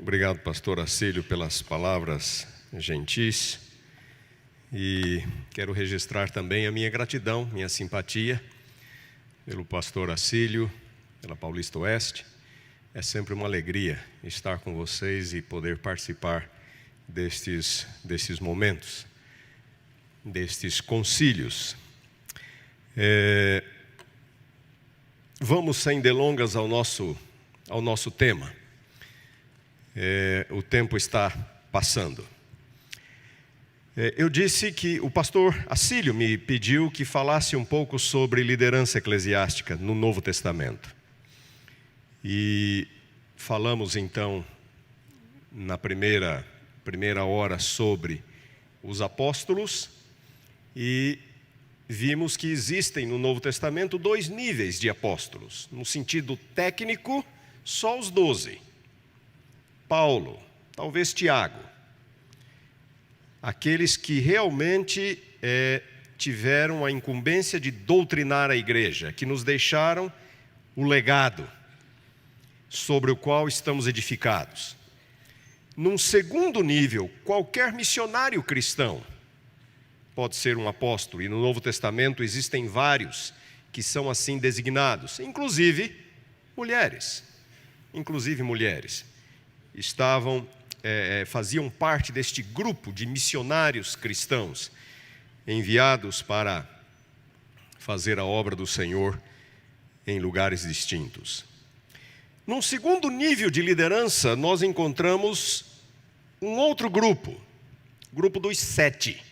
Obrigado, pastor Acílio, pelas palavras gentis. E quero registrar também a minha gratidão, minha simpatia pelo pastor Acílio, pela Paulista Oeste. É sempre uma alegria estar com vocês e poder participar destes momentos, destes concílios. Vamos sem delongas ao nosso tema. O tempo está passando. Eu disse que o pastor Acílio me pediu que falasse um pouco sobre liderança eclesiástica no Novo Testamento. E falamos então na primeira hora sobre os apóstolos e vimos que existem no Novo Testamento 2 níveis de apóstolos. No sentido técnico, só os 12. Paulo, talvez Tiago. Aqueles que realmente tiveram a incumbência de doutrinar a igreja, que nos deixaram o legado sobre o qual estamos edificados. Num segundo nível, qualquer missionário cristão pode ser um apóstolo, e no Novo Testamento existem vários que são assim designados, inclusive mulheres. Faziam parte deste grupo de missionários cristãos enviados para fazer a obra do Senhor em lugares distintos. Num segundo nível de liderança, nós encontramos um outro grupo dos 7,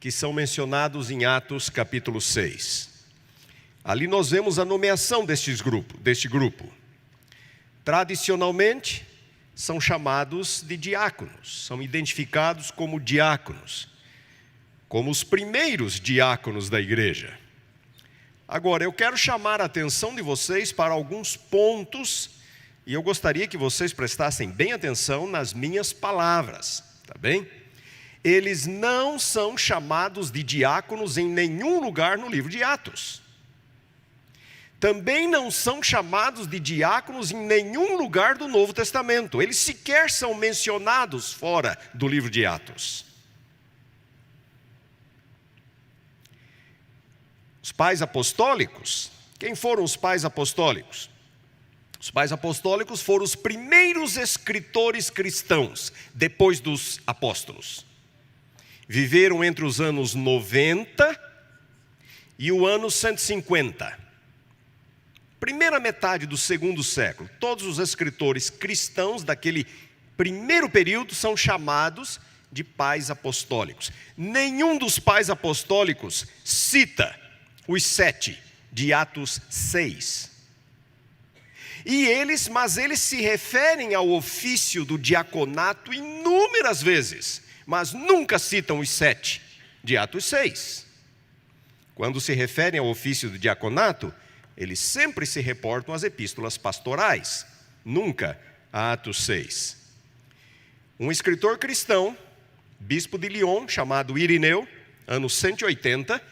que são mencionados em Atos capítulo 6. Ali nós vemos a nomeação deste grupo. Tradicionalmente, são chamados de diáconos, são identificados como diáconos, como os primeiros diáconos da igreja. Agora, eu quero chamar a atenção de vocês para alguns pontos, e eu gostaria que vocês prestassem bem atenção nas minhas palavras, tá bem? Eles não são chamados de diáconos em nenhum lugar no livro de Atos. Também não são chamados de diáconos em nenhum lugar do Novo Testamento. Eles sequer são mencionados fora do livro de Atos. Os pais apostólicos, quem foram os pais apostólicos? Os pais apostólicos foram os primeiros escritores cristãos, depois dos apóstolos. Viveram entre os anos 90 e o ano 150. Primeira metade do segundo século, todos os escritores cristãos daquele primeiro período são chamados de pais apostólicos. Nenhum dos pais apostólicos cita os 7 de Atos 6. Mas eles se referem ao ofício do diaconato inúmeras vezes, mas nunca citam os 7 de Atos 6. Quando se referem ao ofício do diaconato, eles sempre se reportam às epístolas pastorais, nunca a Atos 6. Um escritor cristão, bispo de Lyon, chamado Irineu, ano 180,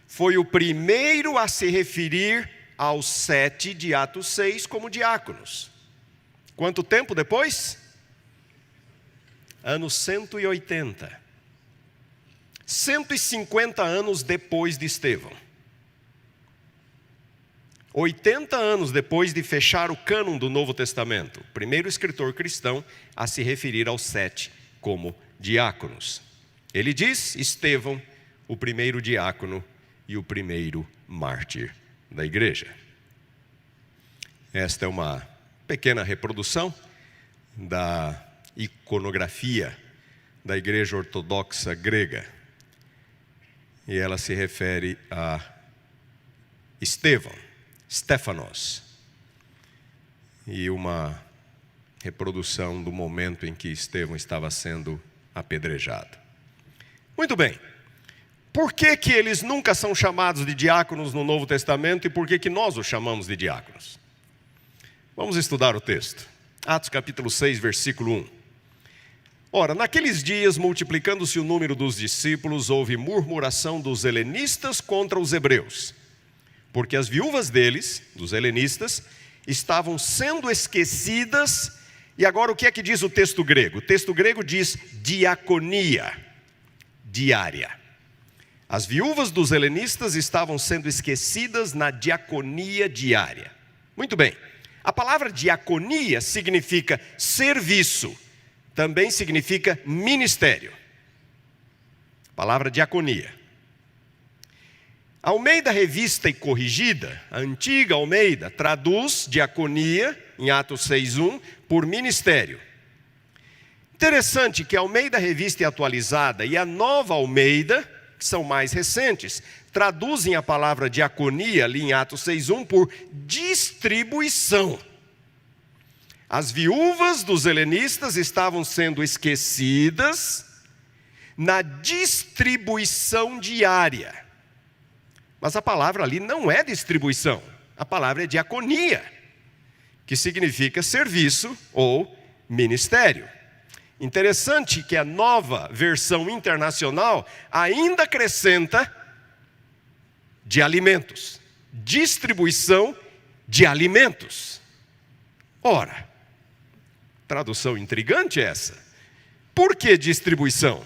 foi o primeiro a se referir aos 7 de Atos 6 como diáconos. Quanto tempo depois? Ano 180. 150 anos depois de Estevão. 80 anos depois de fechar o cânon do Novo Testamento, o primeiro escritor cristão a se referir aos 7 como diáconos. Ele diz: Estevão, o primeiro diácono e o primeiro mártir da igreja. Esta é uma pequena reprodução da iconografia da igreja ortodoxa grega. E ela se refere a Estevão, Stefanos, e uma reprodução do momento em que Estevão estava sendo apedrejado. Muito bem, por que eles nunca são chamados de diáconos no Novo Testamento e por que nós os chamamos de diáconos? Vamos estudar o texto. Atos capítulo 6, versículo 1. Ora, naqueles dias, multiplicando-se o número dos discípulos, houve murmuração dos helenistas contra os hebreus, porque as viúvas deles, dos helenistas, estavam sendo esquecidas E agora o que é que diz o texto grego? O texto grego diz diaconia diária. As viúvas dos helenistas estavam sendo esquecidas na diaconia diária. Muito bem, a palavra diaconia significa serviço, também significa ministério. Palavra diaconia. Almeida Revista e Corrigida, a antiga Almeida, traduz diaconia, em Atos 6:1, por ministério. Interessante que a Almeida Revista e Atualizada e a Nova Almeida, que são mais recentes, traduzem a palavra diaconia, ali em Atos 6:1, por distribuição. As viúvas dos helenistas estavam sendo esquecidas na distribuição diária. Mas a palavra ali não é distribuição, a palavra é diaconia, que significa serviço ou ministério. Interessante que a Nova Versão Internacional ainda acrescenta de alimentos, distribuição de alimentos. Ora, tradução intrigante essa. Por que distribuição?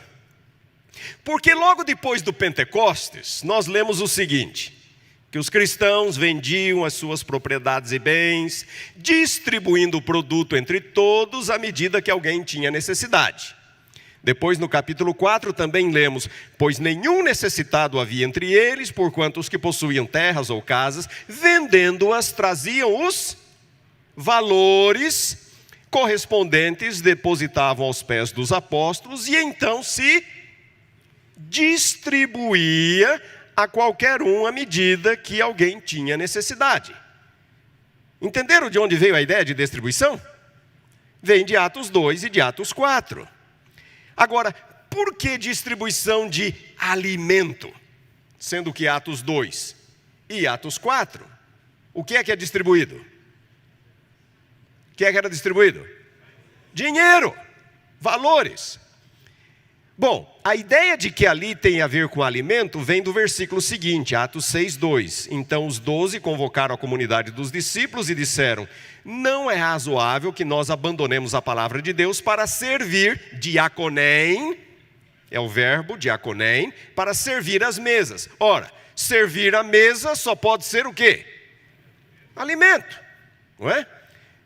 Porque logo depois do Pentecostes, nós lemos o seguinte, que os cristãos vendiam as suas propriedades e bens, distribuindo o produto entre todos à medida que alguém tinha necessidade. Depois, no capítulo 4, também lemos, pois nenhum necessitado havia entre eles, porquanto os que possuíam terras ou casas, vendendo-as, traziam os valores correspondentes, depositavam aos pés dos apóstolos, e então se distribuía a qualquer um à medida que alguém tinha necessidade. Entenderam de onde veio a ideia de distribuição? Vem de Atos 2 e de Atos 4. Agora, por que distribuição de alimento? Sendo que Atos 2 e Atos 4, o que é distribuído? O que era distribuído? Dinheiro, valores. Bom, a ideia de que ali tem a ver com alimento vem do versículo seguinte, Atos 6:2. Então os 12 convocaram a comunidade dos discípulos e disseram, não é razoável que nós abandonemos a palavra de Deus para servir, diaconem, é o verbo diaconem, para servir as mesas. Ora, servir a mesa só pode ser o quê? Alimento, não é?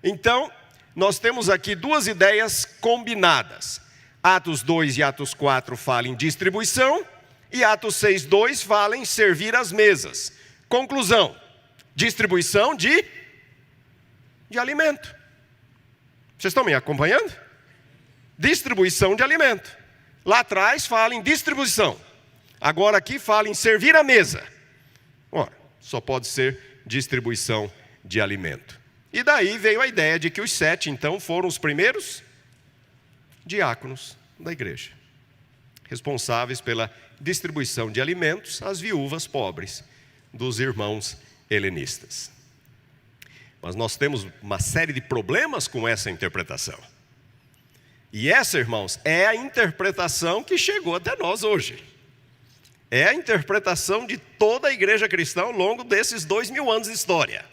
Então, nós temos aqui duas ideias combinadas. Atos 2 e Atos 4 falam em distribuição, e Atos 6:2 falam em servir as mesas. Conclusão, distribuição de alimento. Vocês estão me acompanhando? Distribuição de alimento. Lá atrás fala em distribuição. Agora aqui fala em servir a mesa. Ora, só pode ser distribuição de alimento. E daí veio a ideia de que os 7, então, foram os primeiros diáconos da igreja, responsáveis pela distribuição de alimentos às viúvas pobres dos irmãos helenistas. Mas nós temos uma série de problemas com essa interpretação. E essa, irmãos, é a interpretação que chegou até nós hoje. É a interpretação de toda a igreja cristã ao longo desses 2000 anos de história.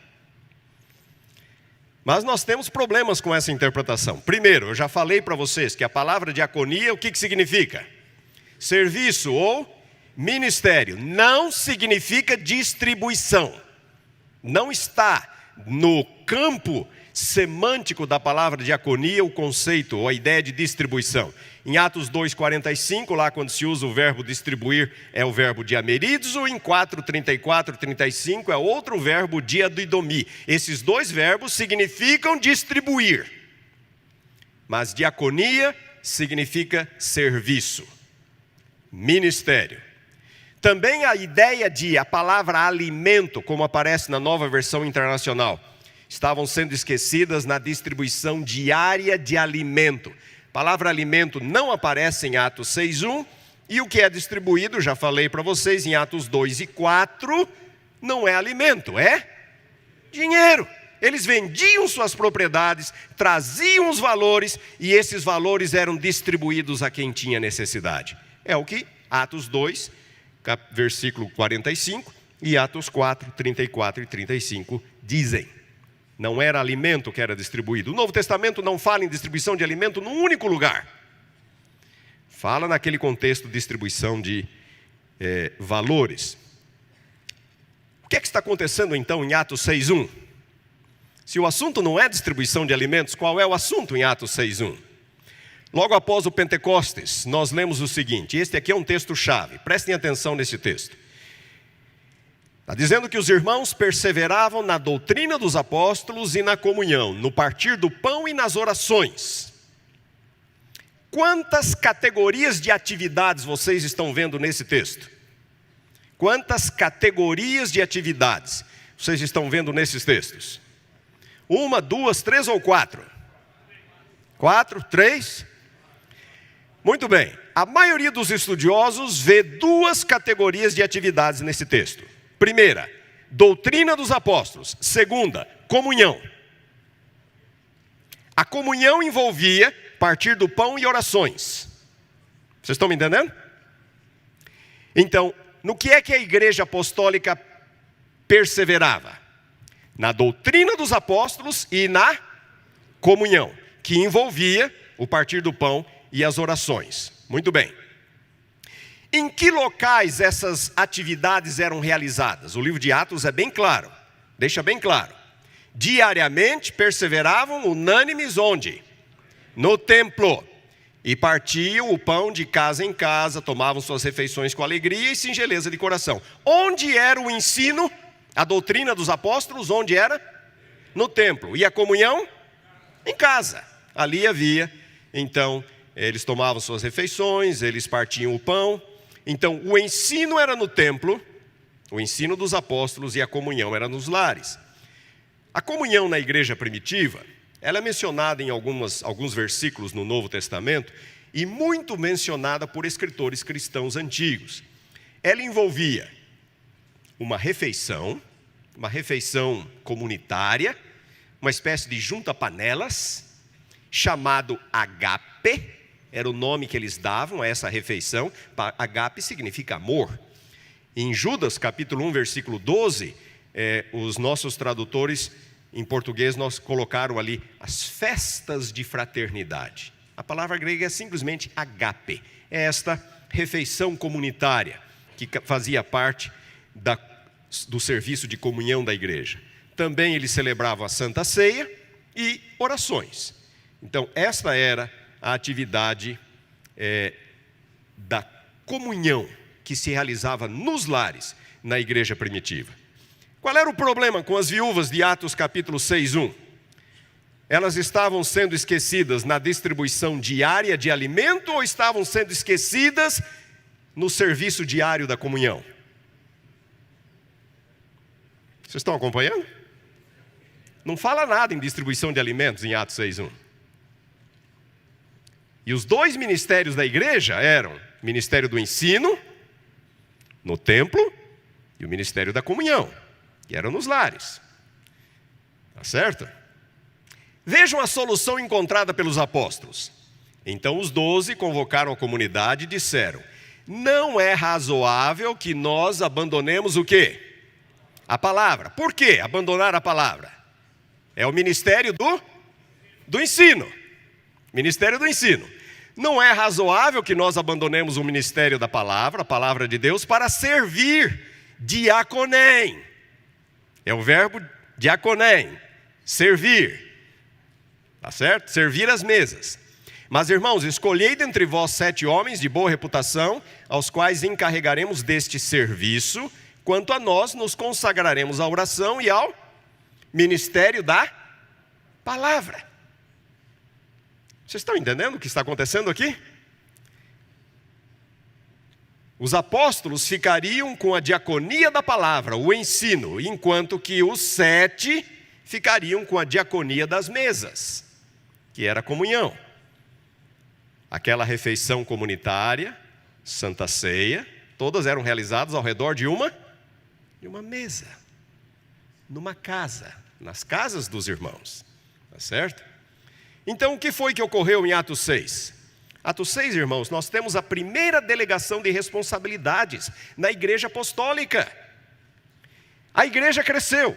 Mas nós temos problemas com essa interpretação. Primeiro, eu já falei para vocês que a palavra diaconia, o que significa? Serviço ou ministério. Não significa distribuição. Não está no campo semântico da palavra diaconia o conceito ou a ideia de distribuição. Em Atos 2:45, lá quando se usa o verbo distribuir, é o verbo diamerizo, em 4:34, 35 é outro verbo, diadidomi. Esses dois verbos significam distribuir. Mas diaconia significa serviço, ministério. Também a ideia de a palavra alimento, como aparece na Nova Versão Internacional, estavam sendo esquecidas na distribuição diária de alimento. A palavra alimento não aparece em Atos 6:1, e o que é distribuído, já falei para vocês, em Atos 2 e 4, não é alimento, é dinheiro. Eles vendiam suas propriedades, traziam os valores, e esses valores eram distribuídos a quem tinha necessidade. É o que Atos 2, versículo 45, e Atos 4, 34 e 35 dizem. Não era alimento que era distribuído. O Novo Testamento não fala em distribuição de alimento num único lugar. Fala naquele contexto de distribuição de valores. O que é que está acontecendo então em Atos 6:1? Se o assunto não é distribuição de alimentos, qual é o assunto em Atos 6:1? Logo após o Pentecostes, nós lemos o seguinte, este aqui é um texto-chave, prestem atenção nesse texto. Está dizendo que os irmãos perseveravam na doutrina dos apóstolos e na comunhão, no partir do pão e nas orações. Quantas categorias de atividades vocês estão vendo nesse texto? Quantas categorias de atividades vocês estão vendo nesses textos? 1, 2, 3 ou 4? 4, 3? Muito bem, a maioria dos estudiosos vê 2 categorias de atividades nesse texto. Primeira, doutrina dos apóstolos. Segunda, comunhão. A comunhão envolvia partir do pão e orações. Vocês estão me entendendo? Então, no que é que a igreja apostólica perseverava? Na doutrina dos apóstolos e na comunhão, que envolvia o partir do pão e as orações. Muito bem. Em que locais essas atividades eram realizadas? O livro de Atos é bem claro, deixa bem claro. Diariamente perseveravam unânimes onde? No templo. E partiam o pão de casa em casa, tomavam suas refeições com alegria e singeleza de coração. Onde era o ensino, a doutrina dos apóstolos, onde era? No templo. E a comunhão? Em casa. Ali havia, então, eles tomavam suas refeições, eles partiam o pão. Então, o ensino era no templo, o ensino dos apóstolos, e a comunhão era nos lares. A comunhão na igreja primitiva, ela é mencionada em alguns versículos no Novo Testamento, e muito mencionada por escritores cristãos antigos. Ela envolvia uma refeição comunitária, uma espécie de junta-panelas, chamado agape, era o nome que eles davam a essa refeição. Agape significa amor. Em Judas, capítulo 1, versículo 12, os nossos tradutores, em português, nós colocaram ali as festas de fraternidade. A palavra grega é simplesmente agape. É esta refeição comunitária que fazia parte do serviço de comunhão da igreja. Também eles celebravam a Santa Ceia e orações. Então, esta era a atividade da comunhão que se realizava nos lares na igreja primitiva. Qual era o problema com as viúvas de Atos capítulo 6:1? Elas estavam sendo esquecidas na distribuição diária de alimento ou estavam sendo esquecidas no serviço diário da comunhão? Vocês estão acompanhando? Não fala nada em distribuição de alimentos em Atos 6:1. E os 2 ministérios da igreja eram o ministério do ensino, no templo, e o ministério da comunhão, que eram nos lares. Tá certo? Vejam a solução encontrada pelos apóstolos. Então os 12 convocaram a comunidade e disseram: não é razoável que nós abandonemos o quê? A palavra. Por que abandonar a palavra? É o ministério do ensino. Ministério do ensino. Não é razoável que nós abandonemos o ministério da palavra, a palavra de Deus, para servir, diaconem. É o verbo diaconem, servir. Tá certo? Servir as mesas. Mas, irmãos, escolhei dentre vós 7 homens de boa reputação, aos quais encarregaremos deste serviço. Quanto a nós, nos consagraremos à oração e ao ministério da palavra. Vocês estão entendendo o que está acontecendo aqui? Os apóstolos ficariam com a diaconia da palavra, o ensino, enquanto que os 7 ficariam com a diaconia das mesas, que era a comunhão. Aquela refeição comunitária, Santa Ceia, todas eram realizadas ao redor de uma mesa, numa casa, nas casas dos irmãos, tá certo? Então, o que foi que ocorreu em Atos 6? Atos 6, irmãos, nós temos a primeira delegação de responsabilidades na igreja apostólica. A igreja cresceu,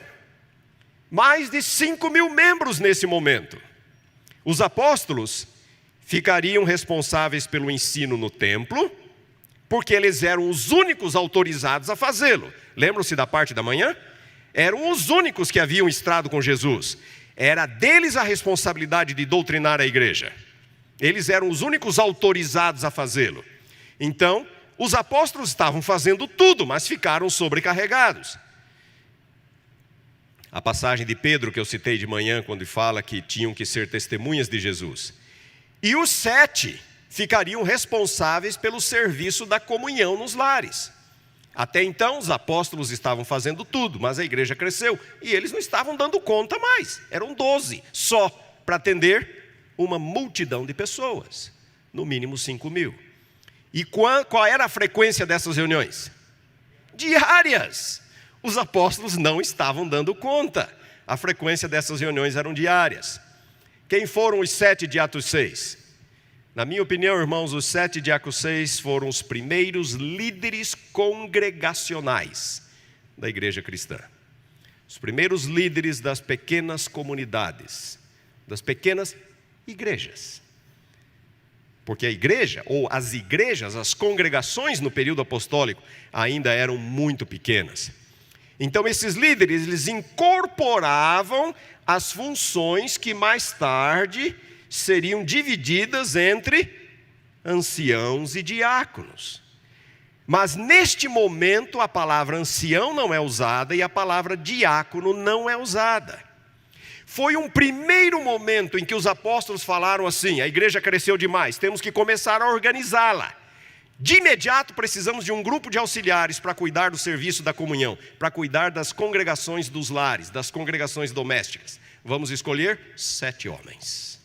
mais de 5.000 membros nesse momento. Os apóstolos ficariam responsáveis pelo ensino no templo, porque eles eram os únicos autorizados a fazê-lo. Lembram-se da parte da manhã? Eram os únicos que haviam estado com Jesus. Era deles a responsabilidade de doutrinar a igreja. Eles eram os únicos autorizados a fazê-lo. Então, os apóstolos estavam fazendo tudo, mas ficaram sobrecarregados. A passagem de Pedro que eu citei de manhã, quando fala que tinham que ser testemunhas de Jesus. E os 7 ficariam responsáveis pelo serviço da comunhão nos lares. Até então, os apóstolos estavam fazendo tudo, mas a igreja cresceu e eles não estavam dando conta mais. Eram 12 só para atender uma multidão de pessoas, no mínimo 5.000. E qual era a frequência dessas reuniões? Diárias. Os apóstolos não estavam dando conta. A frequência dessas reuniões eram diárias. Quem foram os 7 de Atos 6? Na minha opinião, irmãos, os 7 de Atos 6 foram os primeiros líderes congregacionais da igreja cristã. Os primeiros líderes das pequenas comunidades, das pequenas igrejas. Porque a igreja, ou as igrejas, as congregações no período apostólico ainda eram muito pequenas. Então esses líderes, eles incorporavam as funções que mais tarde seriam divididas entre anciãos e diáconos. Mas neste momento a palavra ancião não é usada e a palavra diácono não é usada. Foi um primeiro momento em que os apóstolos falaram assim: a igreja cresceu demais, temos que começar a organizá-la. De imediato precisamos de um grupo de auxiliares para cuidar do serviço da comunhão, para cuidar das congregações dos lares, das congregações domésticas. Vamos escolher 7 homens.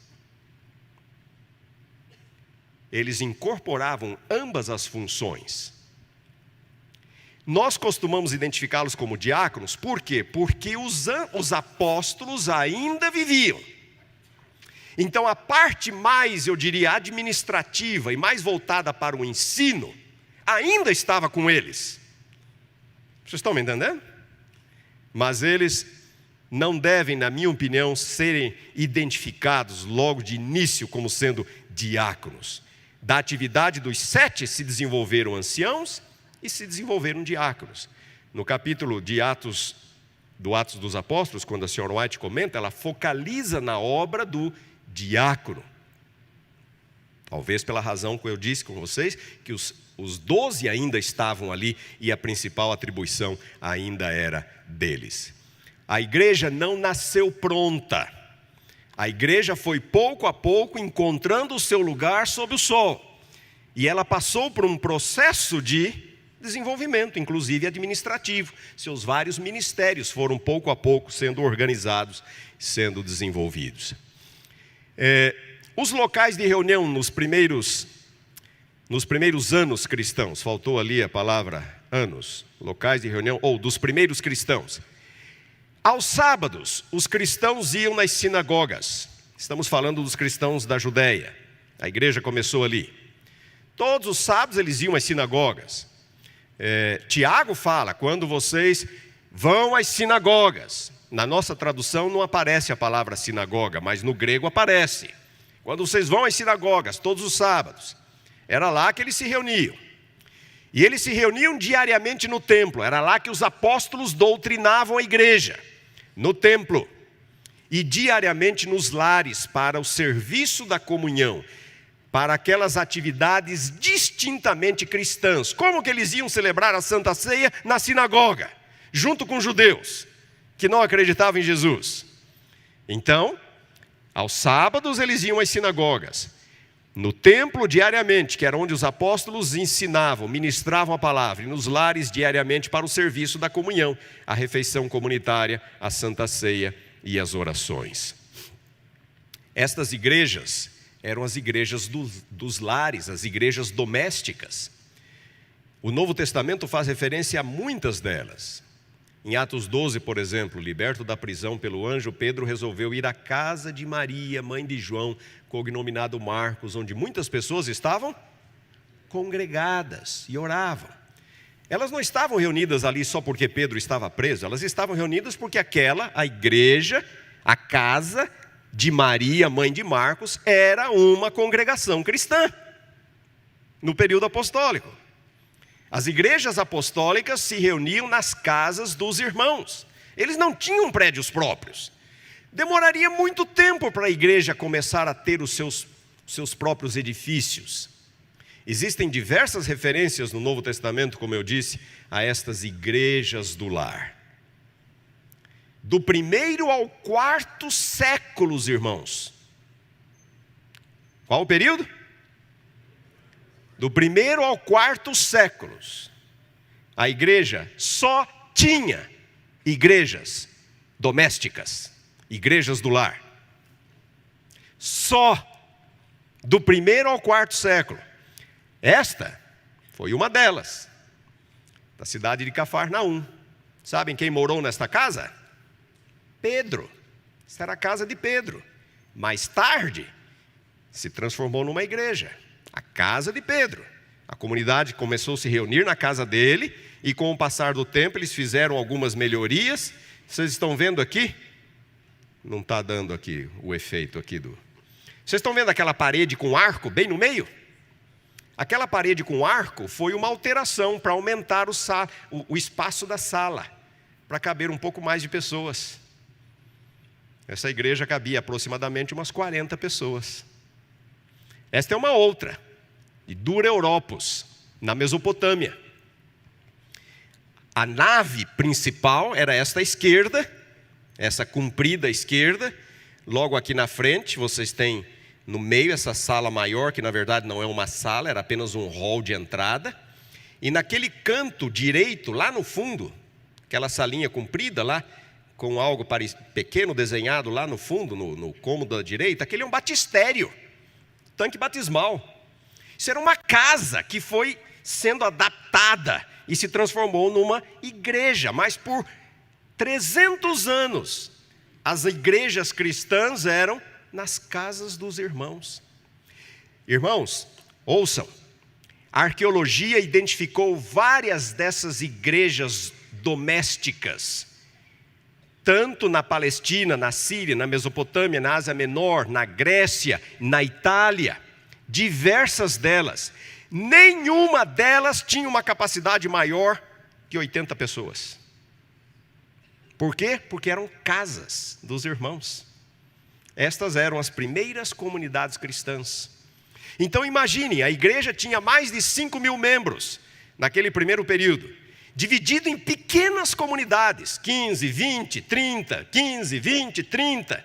Eles incorporavam ambas as funções. Nós costumamos identificá-los como diáconos, por quê? Porque os apóstolos ainda viviam. Então a parte mais, eu diria, administrativa e mais voltada para o ensino, ainda estava com eles. Vocês estão me entendendo? Mas eles não devem, na minha opinião, serem identificados logo de início como sendo diáconos. Da atividade dos 7 se desenvolveram anciãos e se desenvolveram diáconos. No capítulo de Atos dos Apóstolos, quando a senhora White comenta, ela focaliza na obra do diácono. Talvez pela razão que eu disse com vocês, que os 12 ainda estavam ali e a principal atribuição ainda era deles. A igreja não nasceu pronta. A igreja foi pouco a pouco encontrando o seu lugar sob o sol. E ela passou por um processo de desenvolvimento, inclusive administrativo. Seus vários ministérios foram pouco a pouco sendo organizados, sendo desenvolvidos. Os locais de reunião nos primeiros anos cristãos, faltou ali a palavra anos, locais de reunião, ou dos primeiros cristãos. Aos sábados, os cristãos iam nas sinagogas. Estamos falando dos cristãos da Judéia. A igreja começou ali. Todos os sábados eles iam às sinagogas. Tiago fala, quando vocês vão às sinagogas. Na nossa tradução não aparece a palavra sinagoga, mas no grego aparece. Quando vocês vão às sinagogas, todos os sábados, era lá que eles se reuniam. E eles se reuniam diariamente no templo, era lá que os apóstolos doutrinavam a igreja, no templo. E diariamente nos lares, para o serviço da comunhão, para aquelas atividades distintamente cristãs. Como que eles iam celebrar a Santa Ceia? Na sinagoga, junto com judeus que não acreditavam em Jesus. Então, aos sábados eles iam às sinagogas. No templo diariamente, que era onde os apóstolos ensinavam, ministravam a palavra. E nos lares diariamente para o serviço da comunhão, a refeição comunitária, a Santa Ceia e as orações. Estas igrejas eram as igrejas dos lares, as igrejas domésticas. O Novo Testamento faz referência a muitas delas. Em Atos 12, por exemplo, liberto da prisão pelo anjo, Pedro resolveu ir à casa de Maria, mãe de João, cognominado Marcos, onde muitas pessoas estavam congregadas e oravam. elas não estavam reunidas ali só porque Pedro estava preso, elas estavam reunidas porque a igreja, a casa de Maria, mãe de Marcos, era uma congregação cristã, no período apostólico. As igrejas apostólicas se reuniam nas casas dos irmãos, eles não tinham prédios próprios. Demoraria muito tempo para a igreja começar a ter os seus próprios edifícios. Existem diversas referências no Novo Testamento, como eu disse, a estas igrejas do lar. Do 1º ao 4º séculos, irmãos. Qual o período? Do 1º ao 4º séculos. A igreja só tinha igrejas domésticas, igrejas do lar. Só do 1º ao 4º século. Esta foi uma delas, da cidade de Cafarnaum. Sabem quem morou nesta casa? Pedro. Esta era a casa de Pedro. Mais tarde, se transformou numa igreja, a casa de Pedro. A comunidade começou a se reunir na casa dele, e com o passar do tempo eles fizeram algumas melhorias. Vocês estão vendo aqui? Não está dando aqui o efeito aqui do... Vocês estão vendo aquela parede com arco bem no meio? Aquela parede com arco foi uma alteração para aumentar o espaço da sala, para caber um pouco mais de pessoas. Essa igreja cabia aproximadamente umas 40 pessoas. Esta é uma outra, de Dura Europos, na Mesopotâmia. A nave principal era esta à esquerda, essa comprida à esquerda. Logo aqui na frente vocês têm no meio essa sala maior, que na verdade não é uma sala, era apenas um hall de entrada. E naquele canto direito, lá no fundo, aquela salinha comprida lá, com algo pequeno desenhado lá no fundo, no cômodo da direita, aquele é um batistério, tanque batismal. Isso era uma casa que foi sendo adaptada e se transformou numa igreja. Mas por 300 anos, as igrejas cristãs eram nas casas dos irmãos. Irmãos, ouçam, a arqueologia identificou várias dessas igrejas domésticas, tanto na Palestina, na Síria, na Mesopotâmia, na Ásia Menor, na Grécia, na Itália, diversas delas. Nenhuma delas tinha uma capacidade maior que 80 pessoas. Por quê? Porque eram casas dos irmãos. Estas eram as primeiras comunidades cristãs. Então imagine, a igreja tinha mais de 5.000 membros naquele primeiro período, dividido em pequenas comunidades, 15, 20, 30, 15, 20, 30.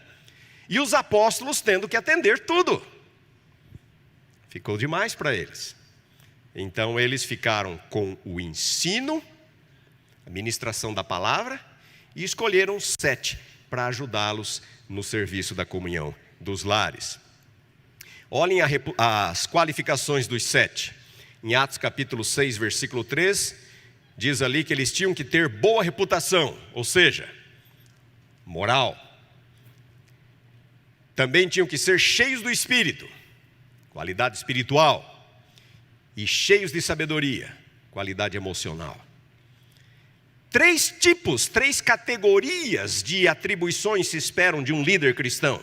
E os apóstolos tendo que atender tudo. Ficou demais para eles. Então eles ficaram com o ensino, a ministração da palavra, e escolheram 7 para ajudá-los no serviço da comunhão dos lares. Olhem as qualificações dos 7. Em Atos capítulo 6, versículo 3, diz ali que eles tinham que ter boa reputação, ou seja, moral. Também tinham que ser cheios do Espírito, qualidade espiritual, e cheios de sabedoria, qualidade emocional. 3 tipos, 3 categorias de atribuições se esperam de um líder cristão.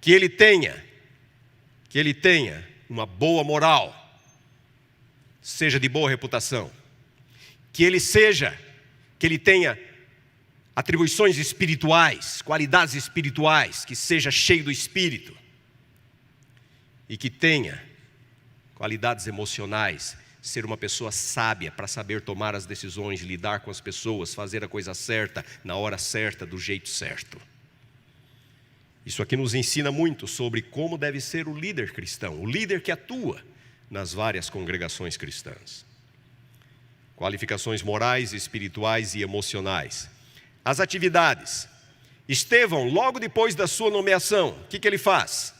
Que ele tenha uma boa moral, seja de boa reputação. Que ele tenha atribuições espirituais, qualidades espirituais, que seja cheio do Espírito. E que tenha qualidades emocionais, ser uma pessoa sábia para saber tomar as decisões, lidar com as pessoas, fazer a coisa certa, na hora certa, do jeito certo. Isso aqui nos ensina muito sobre como deve ser o líder cristão, o líder que atua nas várias congregações cristãs. Qualificações morais, espirituais e emocionais. As atividades. Estevão, logo depois da sua nomeação, o que ele faz?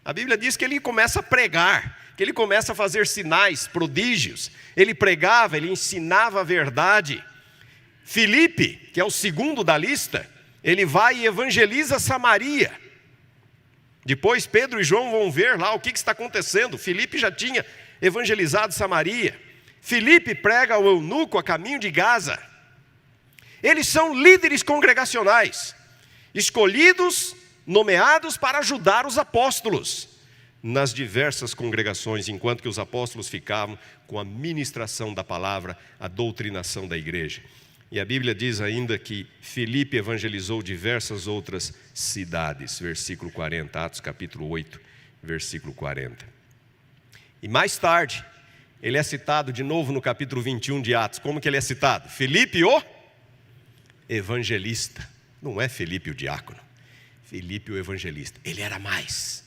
A Bíblia diz que ele começa a pregar, que ele começa a fazer sinais, prodígios. Ele pregava, ele ensinava a verdade. Filipe, que é o segundo da lista, ele vai e evangeliza Samaria. Depois Pedro e João vão ver lá o que está acontecendo. Filipe já tinha evangelizado Samaria. Filipe prega ao eunuco a caminho de Gaza. Eles são líderes congregacionais, escolhidos, nomeados para ajudar os apóstolos nas diversas congregações, enquanto que os apóstolos ficavam com a ministração da palavra, a doutrinação da igreja. E a Bíblia diz ainda que Filipe evangelizou diversas outras cidades, versículo 40, Atos capítulo 8, versículo 40. E mais tarde, ele é citado de novo no capítulo 21 de Atos. Como que ele é citado? Filipe o evangelista. Não é Filipe o diácono, Filipe o evangelista. Ele era mais,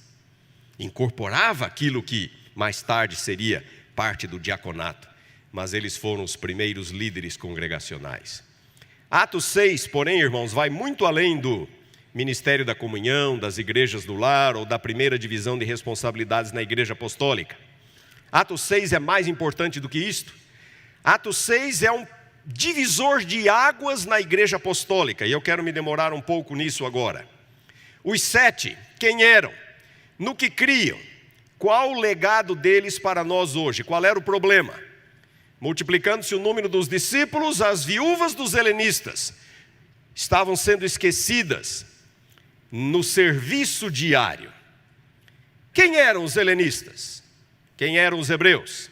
incorporava aquilo que mais tarde seria parte do diaconato, mas eles foram os primeiros líderes congregacionais. Atos 6, porém, irmãos, vai muito além do ministério da comunhão, das igrejas do lar ou da primeira divisão de responsabilidades na igreja apostólica. Atos 6 é mais importante do que isto. Atos 6 é um divisor de águas na igreja apostólica, e eu quero me demorar um pouco nisso agora. Os 7, quem eram? No que criam? Qual o legado deles para nós hoje? Qual era o problema? Multiplicando-se o número dos discípulos, as viúvas dos helenistas estavam sendo esquecidas no serviço diário. Quem eram os helenistas? Quem eram os hebreus?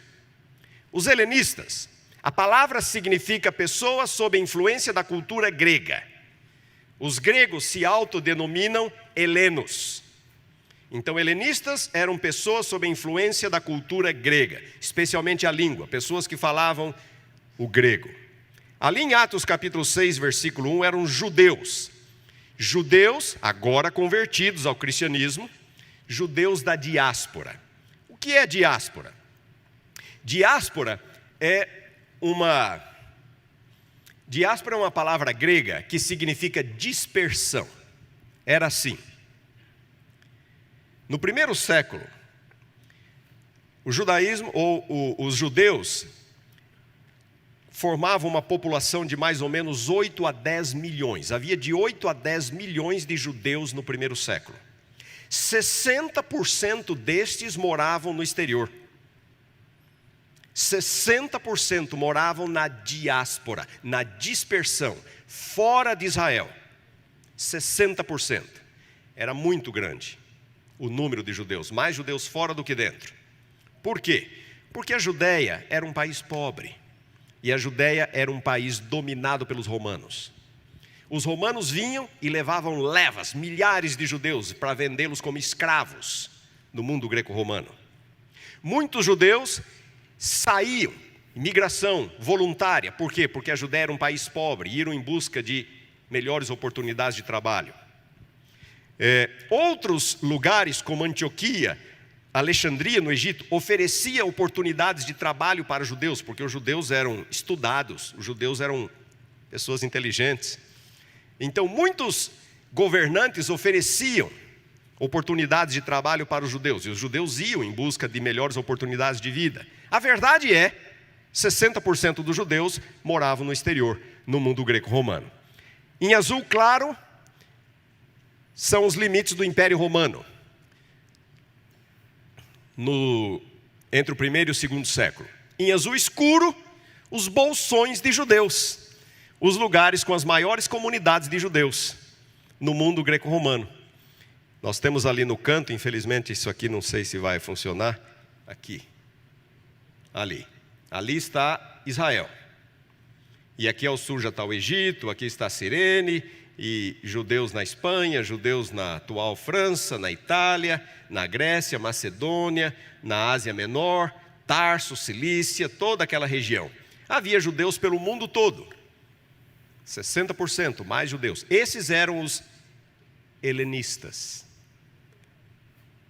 Os helenistas, a palavra significa pessoas sob a influência da cultura grega. Os gregos se autodenominam helenos. Então, helenistas eram pessoas sob a influência da cultura grega, especialmente a língua, pessoas que falavam o grego. Ali em Atos capítulo 6, versículo 1, eram judeus. Judeus, agora convertidos ao cristianismo, judeus da diáspora. O que é diáspora? Diáspora é uma palavra grega que significa dispersão. Era assim. No primeiro século, o judaísmo ou os judeus formavam uma população de mais ou menos 8 a 10 milhões. Havia de 8 a 10 milhões de judeus no primeiro século. 60% destes moravam no exterior. 60% moravam na diáspora, na dispersão, fora de Israel. 60%. Era muito grande o número de judeus, mais judeus fora do que dentro. Por quê? Porque a Judéia era um país pobre, e a Judéia era um país dominado pelos romanos. Os romanos vinham e levavam levas, milhares de judeus, para vendê-los como escravos no mundo greco-romano. Muitos judeus saíam, migração voluntária. Por quê? Porque a Judéia era um país pobre, e iam em busca de melhores oportunidades de trabalho. Outros lugares como Antioquia, Alexandria no Egito, oferecia oportunidades de trabalho para os judeus, porque os judeus eram estudados, os judeus eram pessoas inteligentes. Então muitos governantes ofereciam oportunidades de trabalho para os judeus, e os judeus iam em busca de melhores oportunidades de vida. A verdade é, 60% dos judeus moravam no exterior, no mundo greco-romano. Em azul claro, são os limites do Império Romano, entre o primeiro e o segundo século. Em azul escuro, os bolsões de judeus, os lugares com as maiores comunidades de judeus no mundo greco-romano. Nós temos ali no canto, infelizmente isso aqui não sei se vai funcionar, aqui, ali está Israel. E aqui ao sul já está o Egito, aqui está a Cirene, e judeus na Espanha, judeus na atual França, na Itália, na Grécia, Macedônia, na Ásia Menor, Tarso, Cilícia, toda aquela região. Havia judeus pelo mundo todo, 60% mais judeus. Esses eram os helenistas,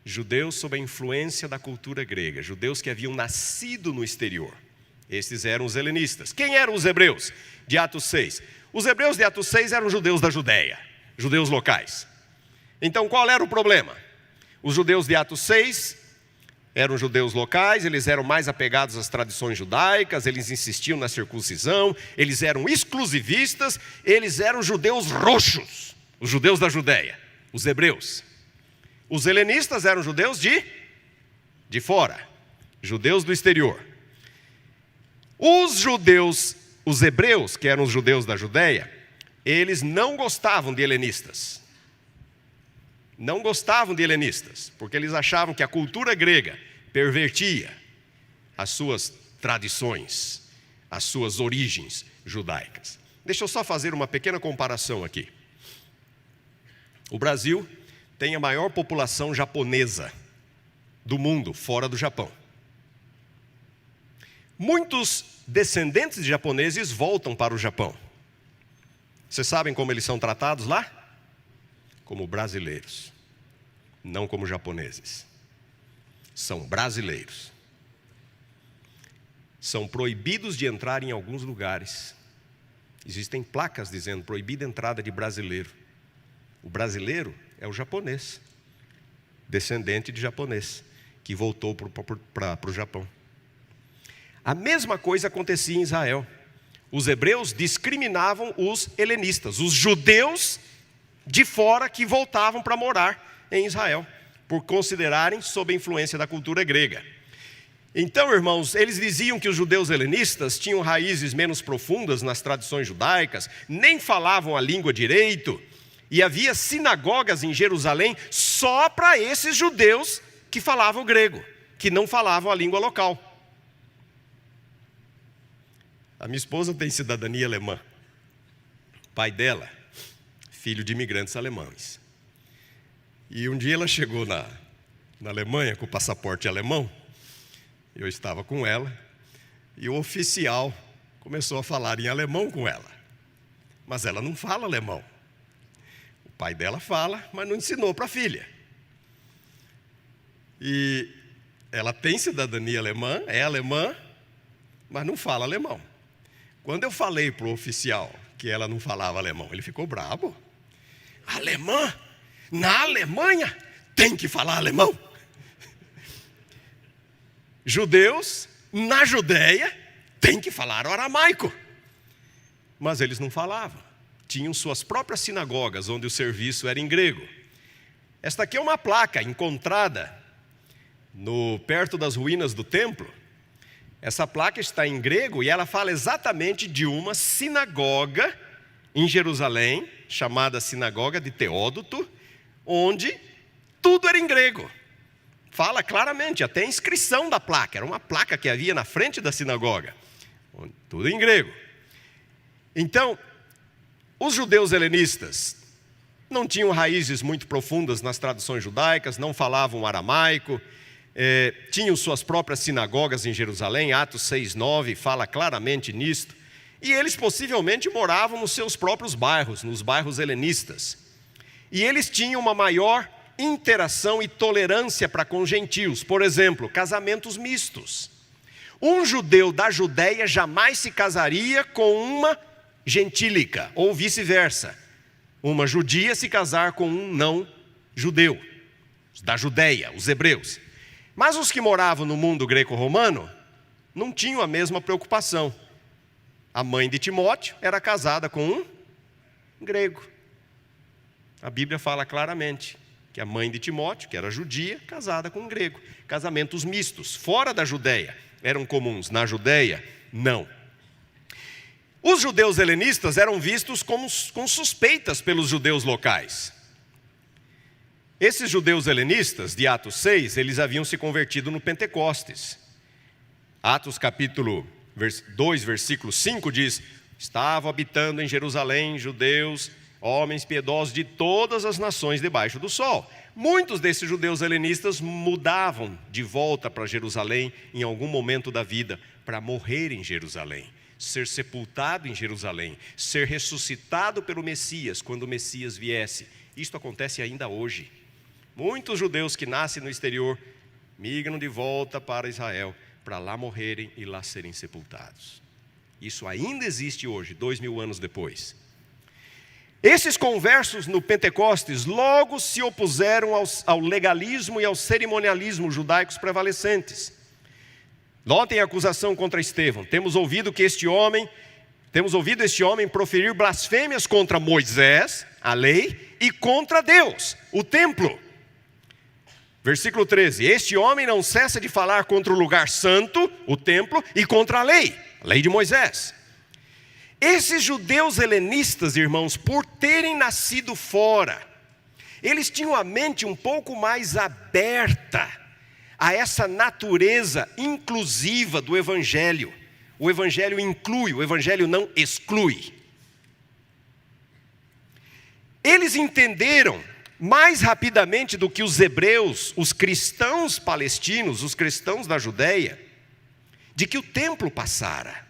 judeus sob a influência da cultura grega, judeus que haviam nascido no exterior. Esses eram os helenistas. Quem eram os hebreus de Atos 6? Os hebreus de Atos 6 eram judeus da Judéia, judeus locais. Então qual era o problema? Os judeus de Atos 6 eram judeus locais, eles eram mais apegados às tradições judaicas, eles insistiam na circuncisão, eles eram exclusivistas, eles eram judeus roxos, os judeus da Judéia, os hebreus. Os helenistas eram judeus de fora, judeus do exterior. Os judeus, os hebreus, que eram os judeus da Judéia, eles não gostavam de helenistas. Não gostavam de helenistas, porque eles achavam que a cultura grega pervertia as suas tradições, as suas origens judaicas. Deixa eu só fazer uma pequena comparação aqui. O Brasil tem a maior população japonesa do mundo, fora do Japão. Muitos descendentes de japoneses voltam para o Japão. Vocês sabem como eles são tratados lá? Como brasileiros, não como japoneses. São brasileiros. São proibidos de entrar em alguns lugares. Existem placas dizendo proibida a entrada de brasileiro. O brasileiro é o japonês, descendente de japonês, que voltou para o Japão. A mesma coisa acontecia em Israel. Os hebreus discriminavam os helenistas, os judeus de fora que voltavam para morar em Israel, por considerarem sob a influência da cultura grega. Então, irmãos, eles diziam que os judeus helenistas tinham raízes menos profundas nas tradições judaicas, nem falavam a língua direito, e havia sinagogas em Jerusalém só para esses judeus que falavam grego, que não falavam a língua local. A minha esposa tem cidadania alemã. O pai dela, filho de imigrantes alemães. E um dia ela chegou na Alemanha com o passaporte alemão. Eu estava com ela e o oficial começou a falar em alemão com ela. Mas ela não fala alemão. O pai dela fala, mas não ensinou para a filha. E ela tem cidadania alemã, é alemã, mas não fala alemão. Quando eu falei para o oficial que ela não falava alemão, ele ficou bravo. Alemã? Na Alemanha tem que falar alemão. Judeus, na Judéia, tem que falar aramaico. Mas eles não falavam. Tinham suas próprias sinagogas, onde o serviço era em grego. Esta aqui é uma placa encontrada perto das ruínas do templo. Essa placa está em grego e ela fala exatamente de uma sinagoga em Jerusalém, chamada Sinagoga de Teódoto, onde tudo era em grego. Fala claramente, até a inscrição da placa, era uma placa que havia na frente da sinagoga, tudo em grego. Então, os judeus helenistas não tinham raízes muito profundas nas tradições judaicas, não falavam aramaico, tinham suas próprias sinagogas em Jerusalém. Atos 6:9 fala claramente nisto. E eles possivelmente moravam nos seus próprios bairros, nos bairros helenistas. E eles tinham uma maior interação e tolerância para com gentios. Por exemplo, casamentos mistos. Um judeu da Judéia jamais se casaria com uma gentílica, ou vice-versa. Uma judia se casar com um não judeu, da Judéia, os hebreus. Mas os que moravam no mundo greco-romano não tinham a mesma preocupação. A mãe de Timóteo era casada com um grego. A Bíblia fala claramente que a mãe de Timóteo, que era judia, casada com um grego. Casamentos mistos, fora da Judéia, eram comuns. Na Judéia, não. Os judeus helenistas eram vistos com suspeitas pelos judeus locais. Esses judeus helenistas, de Atos 6, eles haviam se convertido no Pentecostes. Atos capítulo 2, versículo 5 diz: estavam habitando em Jerusalém judeus, homens piedosos de todas as nações debaixo do sol. Muitos desses judeus helenistas mudavam de volta para Jerusalém em algum momento da vida, para morrer em Jerusalém, ser sepultado em Jerusalém, ser ressuscitado pelo Messias quando o Messias viesse. Isto acontece ainda hoje. Muitos judeus que nascem no exterior migram de volta para Israel, para lá morrerem e lá serem sepultados. Isso ainda existe hoje, 2000 anos depois. Esses conversos no Pentecostes logo se opuseram ao legalismo e ao cerimonialismo judaicos prevalecentes. Notem a acusação contra Estevão. Temos ouvido este homem proferir blasfêmias contra Moisés, a lei, e contra Deus, o templo. Versículo 13: este homem não cessa de falar contra o lugar santo, o templo, e contra a lei, a lei de Moisés. Esses judeus helenistas, irmãos, por terem nascido fora, eles tinham a mente um pouco mais aberta a essa natureza inclusiva do Evangelho. O Evangelho inclui, o Evangelho não exclui. Eles entenderam mais rapidamente do que os hebreus, os cristãos palestinos, os cristãos da Judéia, de que o templo passara,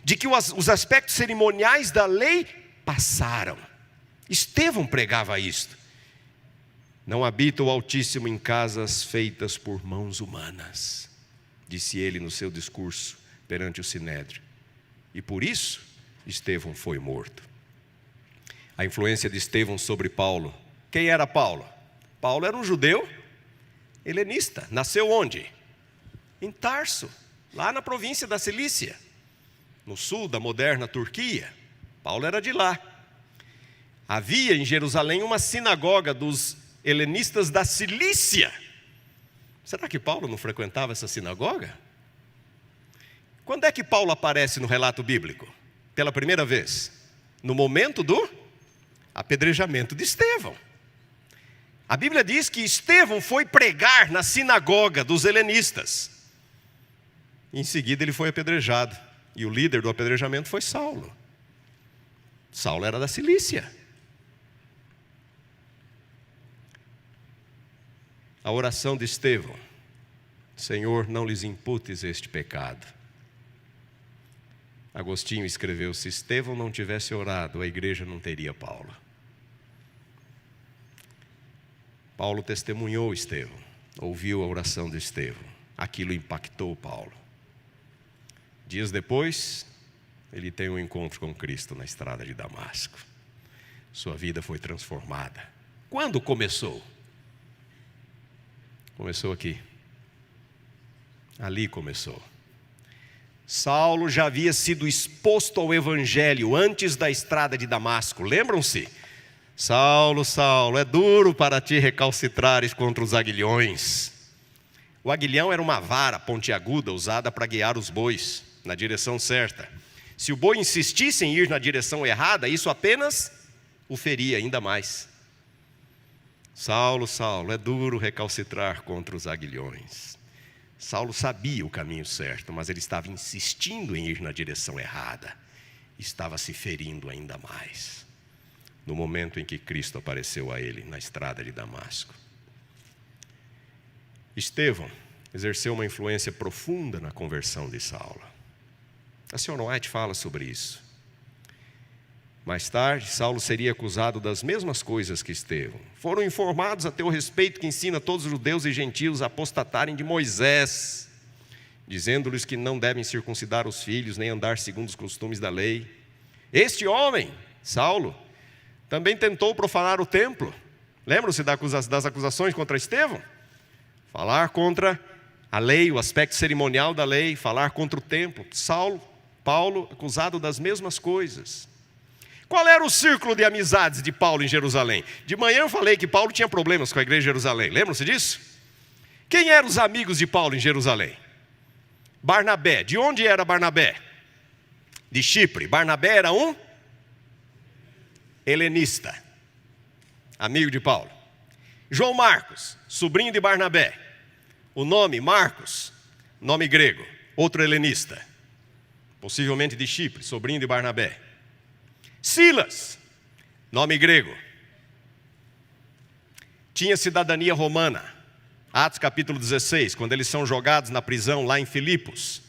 de que os aspectos cerimoniais da lei passaram. Estevão pregava isto. Não habita o Altíssimo em casas feitas por mãos humanas, disse ele no seu discurso perante o Sinédrio. E por isso, Estevão foi morto. A influência de Estevão sobre Paulo. Quem era Paulo? Paulo era um judeu helenista. Nasceu onde? Em Tarso, lá na província da Cilícia, no sul da moderna Turquia. Paulo era de lá. Havia em Jerusalém uma sinagoga dos helenistas da Cilícia. Será que Paulo não frequentava essa sinagoga? Quando é que Paulo aparece no relato bíblico? Pela primeira vez? No momento do apedrejamento de Estevão. A Bíblia diz que Estevão foi pregar na sinagoga dos helenistas. Em seguida ele foi apedrejado. E o líder do apedrejamento foi Saulo. Saulo era da Cilícia. A oração de Estevão: Senhor, não lhes imputes este pecado. Agostinho escreveu: se Estevão não tivesse orado, a igreja não teria Paulo. Paulo testemunhou Estevão, ouviu a oração de Estevão. Aquilo impactou Paulo. Dias depois, ele tem um encontro com Cristo na estrada de Damasco. Sua vida foi transformada. Quando começou? Começou aqui. Ali começou. Saulo já havia sido exposto ao Evangelho antes da estrada de Damasco. Lembram-se? Saulo, Saulo, é duro para ti recalcitrares contra os aguilhões. O aguilhão era uma vara pontiaguda usada para guiar os bois na direção certa. Se o boi insistisse em ir na direção errada, isso apenas o feria ainda mais. Saulo, Saulo, é duro recalcitrar contra os aguilhões. Saulo sabia o caminho certo, mas ele estava insistindo em ir na direção errada. Estava se ferindo ainda mais. No momento em que Cristo apareceu a ele na estrada de Damasco. Estevão exerceu uma influência profunda na conversão de Saulo. A senhora White fala sobre isso. Mais tarde, Saulo seria acusado das mesmas coisas que Estevão. Foram informados a teu respeito que ensina todos os judeus e gentios a apostatarem de Moisés, dizendo-lhes que não devem circuncidar os filhos, nem andar segundo os costumes da lei. Este homem, Saulo, também tentou profanar o templo. Lembram-se das acusações contra Estevão? Falar contra a lei, o aspecto cerimonial da lei, falar contra o templo. Paulo, acusado das mesmas coisas. Qual era o círculo de amizades de Paulo em Jerusalém? De manhã eu falei que Paulo tinha problemas com a igreja de Jerusalém. Lembram-se disso? Quem eram os amigos de Paulo em Jerusalém? Barnabé. De onde era Barnabé? De Chipre. Barnabé era um helenista, amigo de Paulo. João Marcos, sobrinho de Barnabé. O nome Marcos, nome grego, outro helenista, possivelmente de Chipre, sobrinho de Barnabé. Silas, nome grego, tinha cidadania romana. Atos capítulo 16, quando eles são jogados na prisão lá em Filipos,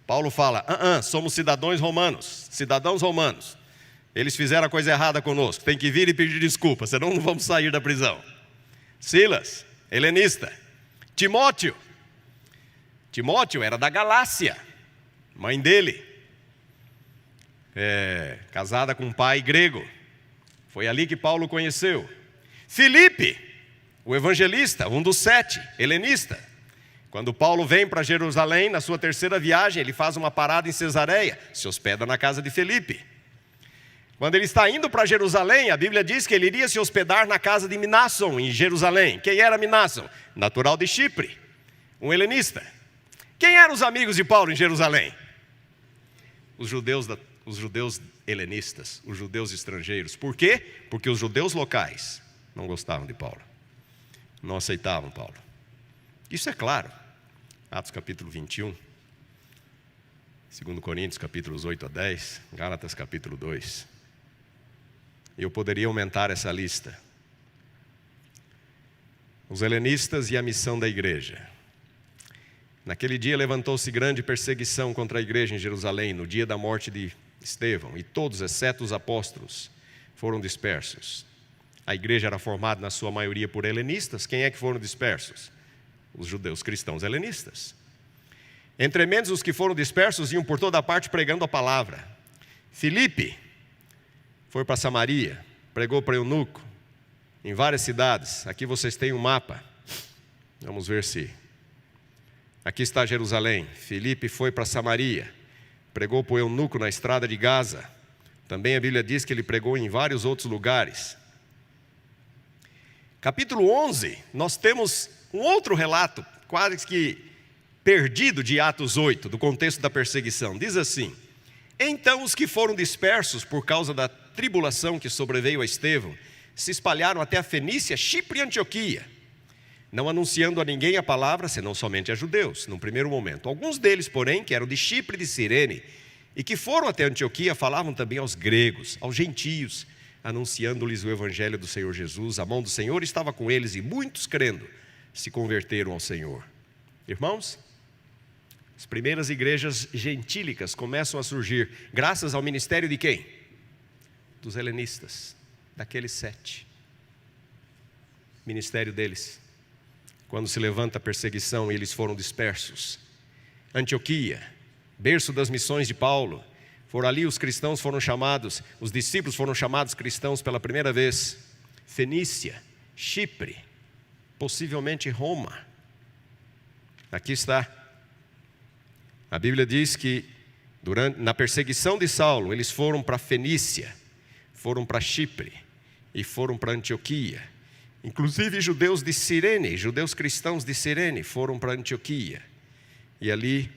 Paulo fala: somos cidadãos romanos. Eles fizeram a coisa errada conosco, tem que vir e pedir desculpa, senão não vamos sair da prisão. Silas, helenista. Timóteo era da Galácia, mãe dele, casada com um pai grego. Foi ali que Paulo conheceu. Filipe, o evangelista, um dos 7, helenista. Quando Paulo vem para Jerusalém, na sua terceira viagem, ele faz uma parada em Cesareia, se hospeda na casa de Filipe. Quando ele está indo para Jerusalém, a Bíblia diz que ele iria se hospedar na casa de Minasson, em Jerusalém. Quem era Minasson? Natural de Chipre, um helenista. Quem eram os amigos de Paulo em Jerusalém? os judeus helenistas, os judeus estrangeiros. Por quê? Porque os judeus locais não gostavam de Paulo, não aceitavam Paulo. Isso é claro. Atos capítulo 21, 2 Coríntios capítulos 8 a 10, Gálatas capítulo 2. Eu poderia aumentar essa lista. Os helenistas e a missão da igreja. Naquele dia levantou-se grande perseguição contra a igreja em Jerusalém, no dia da morte de Estevão, e todos, exceto os apóstolos, foram dispersos. A igreja era formada na sua maioria por helenistas. Quem é que foram dispersos? Os judeus cristãos helenistas. Entre menos os que foram dispersos iam por toda parte pregando a palavra. Filipe foi para Samaria, pregou para eunuco, em várias cidades. Aqui vocês têm um mapa. Vamos ver se... Aqui está Jerusalém. Filipe foi para Samaria, pregou para o eunuco na estrada de Gaza. Também a Bíblia diz que ele pregou em vários outros lugares. Capítulo 11, nós temos um outro relato, quase que perdido de Atos 8, do contexto da perseguição. Diz assim: então os que foram dispersos por causa da tribulação que sobreveio a Estevão, se espalharam até a Fenícia, Chipre e Antioquia, não anunciando a ninguém a palavra, senão somente a judeus, num primeiro momento. Alguns deles, porém, que eram de Chipre e de Cirene, e que foram até Antioquia, falavam também aos gregos, aos gentios, anunciando-lhes o evangelho do Senhor Jesus. A mão do Senhor estava com eles, e muitos, crendo, se converteram ao Senhor. Irmãos, as primeiras igrejas gentílicas começam a surgir graças ao ministério de quem? Dos helenistas, daqueles 7. Ministério deles. Quando se levanta a perseguição e eles foram dispersos. Antioquia, berço das missões de Paulo. Por ali os cristãos foram chamados, os discípulos foram chamados cristãos pela primeira vez. Fenícia, Chipre, possivelmente Roma. Aqui está. A Bíblia diz que na perseguição de Saulo, eles foram para Fenícia, foram para Chipre e foram para Antioquia. Inclusive judeus de Cirene, judeus cristãos de Cirene foram para Antioquia. E ali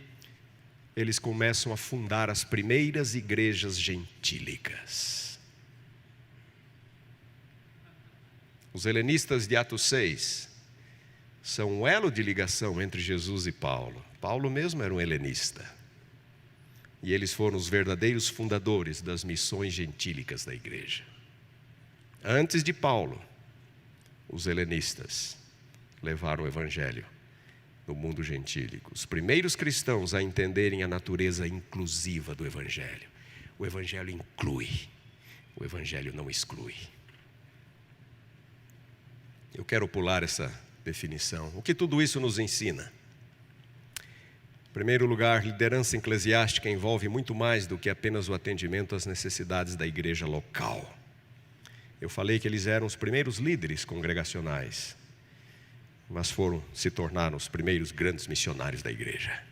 eles começam a fundar as primeiras igrejas gentílicas. Os helenistas de Atos 6 são um elo de ligação entre Jesus e Paulo. Paulo mesmo era um helenista. E eles foram os verdadeiros fundadores das missões gentílicas da igreja. Antes de Paulo, os helenistas levaram o evangelho no mundo gentílico. Os primeiros cristãos a entenderem a natureza inclusiva do evangelho. O evangelho inclui, o evangelho não exclui. Eu quero pular essa definição. O que tudo isso nos ensina? Em primeiro lugar, liderança eclesiástica envolve muito mais do que apenas o atendimento às necessidades da igreja local. Eu falei que eles eram os primeiros líderes congregacionais, mas se tornaram os primeiros grandes missionários da igreja.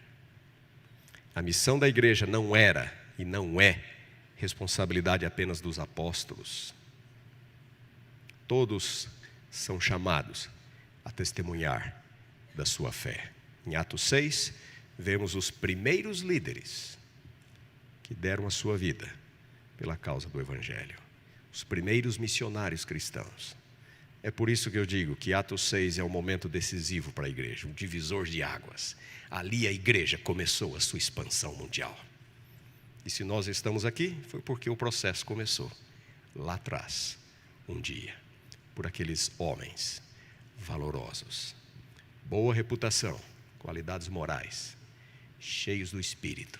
A missão da igreja não era e não é responsabilidade apenas dos apóstolos. Todos são chamados a testemunhar da sua fé. Em Atos 6, vemos os primeiros líderes que deram a sua vida pela causa do evangelho. Os primeiros missionários cristãos. É por isso que eu digo que Atos 6 é um momento decisivo para a igreja, um divisor de águas. Ali a igreja começou a sua expansão mundial. E se nós estamos aqui, foi porque o processo começou lá atrás, um dia, por aqueles homens valorosos, boa reputação, qualidades morais, cheios do Espírito,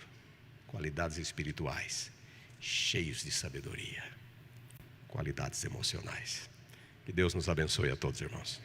qualidades espirituais, cheios de sabedoria, qualidades emocionais. Que Deus nos abençoe a todos, irmãos.